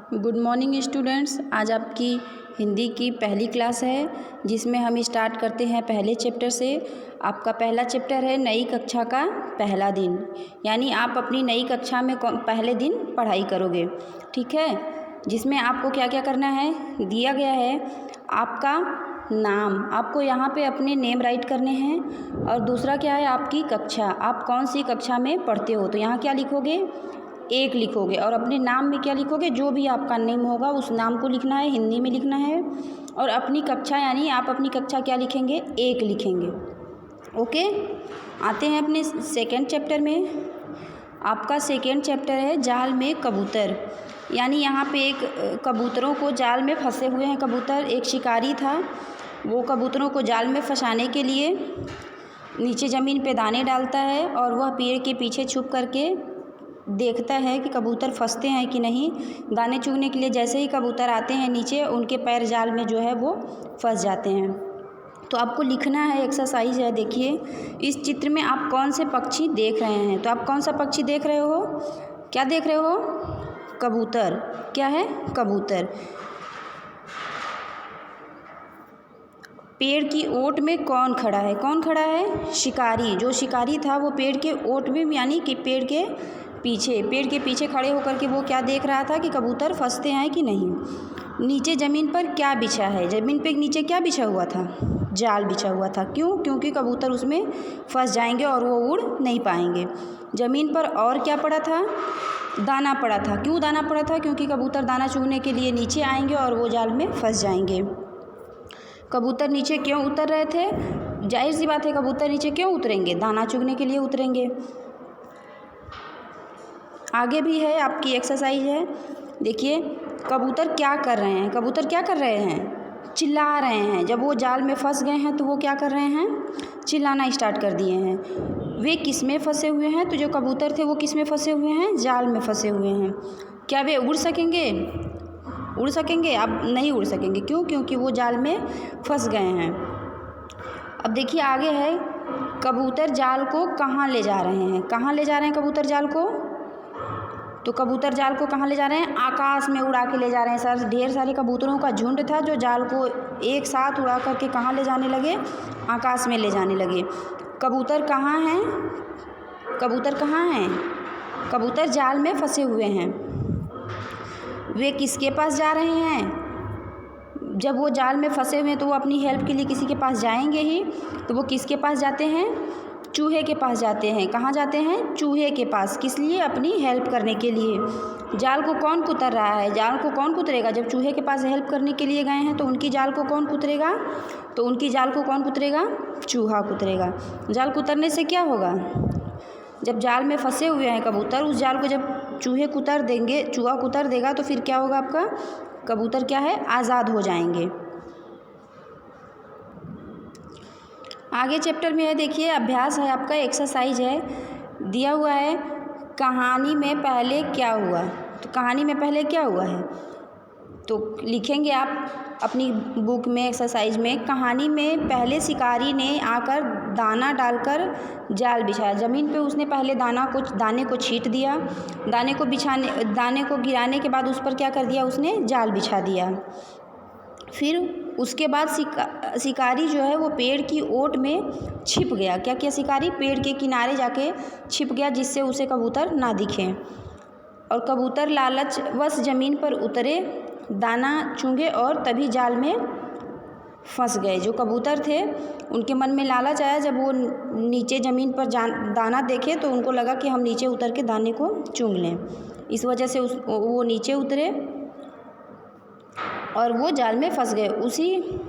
Good morning students. आज आपकी हिंदी की पहली क्लास है जिसमें हम स्टार्ट करते हैं पहले चैप्टर से। आपका पहला चैप्टर है नई कक्षा का पहला दिन, यानी आप अपनी नई कक्षा में पहले दिन पढ़ाई करोगे, ठीक है। जिसमें आपको क्या क्या करना है दिया गया है, आपका नाम, आपको यहाँ पे अपने नेम राइट करने हैं। और दूसरा क्या है, आपकी कक्षा, आप कौन सी कक्षा में पढ़ते हो, तो यहाँ क्या लिखोगे, एक लिखोगे। और अपने नाम में क्या लिखोगे, जो भी आपका नेम होगा उस नाम को लिखना है, हिंदी में लिखना है। और अपनी कक्षा, यानी आप अपनी कक्षा क्या लिखेंगे, एक लिखेंगे। ओके, आते हैं अपने सेकंड चैप्टर में। आपका सेकंड चैप्टर है जाल में कबूतर, यानी यहाँ पे एक कबूतरों को जाल में फंसे हुए हैं कबूतर। एक शिकारी था, वो कबूतरों को जाल में फंसाने के लिए नीचे ज़मीन पे दाने डालता है और वह पेड़ के पीछे छुप करके देखता है कि कबूतर फंसते हैं कि नहीं। दाने चुगने के लिए जैसे ही कबूतर आते हैं नीचे, उनके पैर जाल में जो है वो फंस जाते हैं। तो आपको लिखना है, एक्सरसाइज है। देखिए इस चित्र में आप कौन से पक्षी देख रहे हैं, तो आप कौन सा पक्षी देख रहे हो, क्या देख रहे हो, कबूतर। क्या है, कबूतर। पेड़ की ओट में कौन खड़ा है, कौन खड़ा है, शिकारी। जो शिकारी था वो पेड़ के ओट में, यानी कि पेड़ के पीछे खड़े होकर के वो क्या देख रहा था कि कबूतर फंसते हैं कि नहीं। नीचे ज़मीन पर क्या बिछा है, ज़मीन पे नीचे क्या बिछा हुआ था, जाल बिछा हुआ था। क्यों, क्योंकि कबूतर उसमें फंस जाएंगे और वो उड़ नहीं पाएंगे। ज़मीन पर और क्या पड़ा था, दाना पड़ा था। क्यों दाना पड़ा था, क्योंकि कबूतर दाना चुगने के लिए नीचे आएंगे और वो जाल में फंस जाएंगे। कबूतर नीचे क्यों उतर रहे थे, जाहिर सी बात है, कबूतर नीचे क्यों उतरेंगे, दाना चुगने के लिए उतरेंगे। आगे भी है, आपकी एक्सरसाइज है। देखिए कबूतर क्या कर रहे हैं, कबूतर क्या कर रहे हैं, चिल्ला रहे हैं। जब वो जाल में फंस गए हैं तो वो क्या कर रहे हैं, चिल्लाना स्टार्ट कर दिए हैं। वे किस में फंसे हुए हैं, तो जो कबूतर थे वो किस में फंसे हुए हैं, जाल में फंसे हुए हैं। क्या वे उड़ सकेंगे, उड़ सकेंगे, अब नहीं उड़ सकेंगे। क्यों, क्योंकि वो जाल में फंस गए हैं। अब देखिए आगे है, कबूतर जाल को कहाँ ले जा रहे हैं, कहाँ ले जा रहे हैं कबूतर जाल को, तो कबूतर जाल को कहाँ ले जा रहे हैं, आकाश में उड़ा के ले जा रहे हैं। सर ढेर सारे कबूतरों का झुंड था जो जाल को एक साथ उड़ा करके कहाँ ले जाने लगे, आकाश में ले जाने लगे। कबूतर कहाँ हैं, कबूतर कहाँ हैं, कबूतर जाल में फंसे हुए हैं। वे किसके पास जा रहे हैं, जब वो जाल में फंसे हुए हैं तो वो अपनी हेल्प के लिए किसी के पास जाएंगे ही। तो वो किसके पास जाते हैं, चूहे के पास जाते हैं। कहाँ जाते हैं, चूहे के पास। किस लिए, अपनी हेल्प करने के लिए। जाल को कौन कुतर रहा है, जाल को कौन कुतरेगा, जब चूहे के पास हेल्प करने के लिए गए हैं तो उनकी जाल को कौन कुतरेगा, तो उनकी जाल को कौन कुतरेगा, चूहा कुतरेगा। जाल कुतरने से क्या होगा, जब जाल में फंसे हुए हैं कबूतर, उस जाल को जब चूहे कुतर देंगे, चूहा कुतर देगा, तो फिर क्या होगा, आपका कबूतर क्या है, आज़ाद हो जाएंगे। आगे चैप्टर में है, देखिए अभ्यास है आपका, एक्सरसाइज है। दिया हुआ है कहानी में पहले क्या हुआ, तो कहानी में पहले क्या हुआ है, तो लिखेंगे आप अपनी बुक में, एक्सरसाइज में। कहानी में पहले शिकारी ने आकर दाना डालकर जाल बिछाया। ज़मीन पे उसने पहले दाने को छींट दिया, दाने को गिराने के बाद उस पर क्या कर दिया, उसने जाल बिछा दिया। फिर उसके बाद शिकारी जो है वो पेड़ की ओट में छिप गया। क्या किया शिकारी, पेड़ के किनारे जाके छिप गया, जिससे उसे कबूतर ना दिखे। और कबूतर लालचवश ज़मीन पर उतरे, दाना चूंगे और तभी जाल में फंस गए। जो कबूतर थे उनके मन में लालच आया, जब वो नीचे ज़मीन पर दाना देखे तो उनको लगा कि हम नीचे उतर के दाने को चूंग लें। इस वजह से वो नीचे उतरे और वो जाल में फंस गए। उसी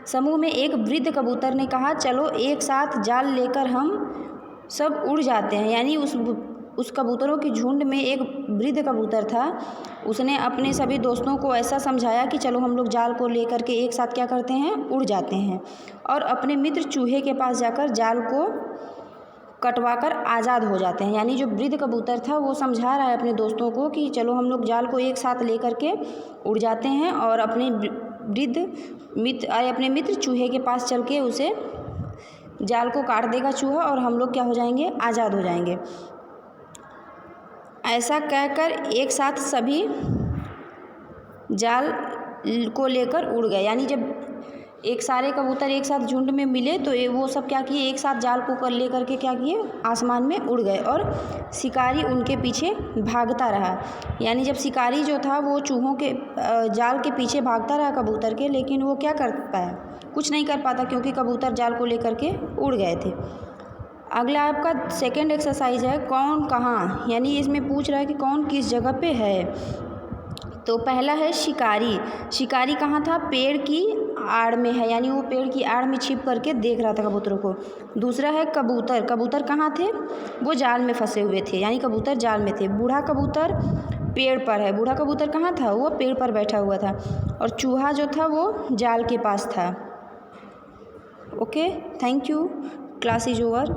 समूह में एक वृद्ध कबूतर ने कहा, चलो एक साथ जाल लेकर हम सब उड़ जाते हैं। यानी उस कबूतरों की झुंड में एक वृद्ध कबूतर था। उसने अपने सभी दोस्तों को ऐसा समझाया कि चलो हम लोग जाल को लेकर के एक साथ क्या करते हैं, उड़ जाते हैं। और अपने मित्र चूहे के पास जाकर जाल को कटवाकर आज़ाद हो जाते हैं। यानी जो वृद्ध कबूतर था वो समझा रहा है अपने दोस्तों को कि चलो हम लोग जाल को एक साथ लेकर के उड़ जाते हैं और अपने मित्र चूहे के पास चल के उसे जाल को काट देगा चूहा और हम लोग क्या हो जाएंगे, आज़ाद हो जाएंगे। ऐसा कहकर एक साथ सभी जाल को लेकर उड़ गए। यानी जब एक सारे कबूतर एक साथ झुंड में मिले तो वो सब क्या किए, एक साथ जाल को ले करके क्या किए, आसमान में उड़ गए और शिकारी उनके पीछे भागता रहा। यानी जब शिकारी जो था वो चूहों के जाल के पीछे भागता रहा कबूतर के, लेकिन वो क्या कर पाया, कुछ नहीं कर पाता, क्योंकि कबूतर जाल को लेकर के उड़ गए थे। अगला आपका सेकंड एक्सरसाइज है कौन कहाँ, यानी इसमें पूछ रहा है कि कौन किस जगह पे है। तो पहला है शिकारी। शिकारी कहाँ था, पेड़ की आड़ में है, यानी वो पेड़ की आड़ में छिप करके देख रहा था कबूतरों को। दूसरा है कबूतर। कबूतर कहाँ थे, वो जाल में फंसे हुए थे, यानी कबूतर जाल में थे। बूढ़ा कबूतर पेड़ पर है। बूढ़ा कबूतर कहाँ था, वो पेड़ पर बैठा हुआ था। और चूहा जो था वो जाल के पास था। Okay, thank you, class is over.